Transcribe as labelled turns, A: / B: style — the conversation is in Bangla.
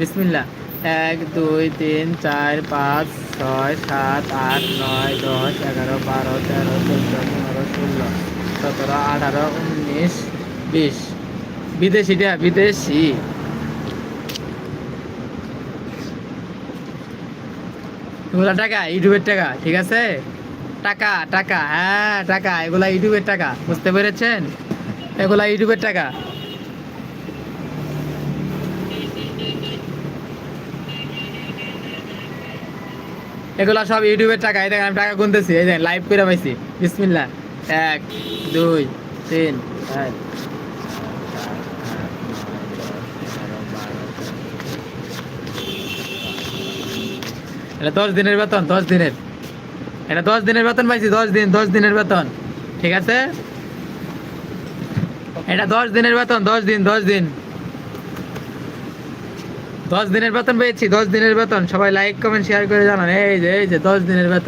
A: বিসমিল্লাহ। 1 2 3 4 5 6 7 8 9 10 11 12 13 14 15 16 17 18 19 20। বিদেশিটা বিদেশি। এগুলা টাকা, ইউটিউবের টাকা, ঠিক আছে? টাকা টাকা, হ্যাঁ টাকা, এগুলা ইউটিউবের টাকা, বুঝতে পেরেছেন? এগুলা ইউটিউবের টাকা। এগুলা সব ইউটিউবের টাকা। এই দেখেন আমি টাকা গুনতেছি, এই দেখেন লাইভ করে পাইছি। বিসমিল্লাহ। 1 2 3 4 এটা 10 দিনের বেতন, 10 দিনের। এটা 10 দিনের বেতন পাইছি, 10 দিন, 10 দিনের বেতন, ঠিক আছে? এটা 10 দিনের বেতন, 10 দিন, 10 দিন, 10 দিনের বেতন পেয়েছি, 10 দিনের বেতন। সবাই লাইক কমেন্ট শেয়ার করে জানান। এই যে 10 দিনের বেতন।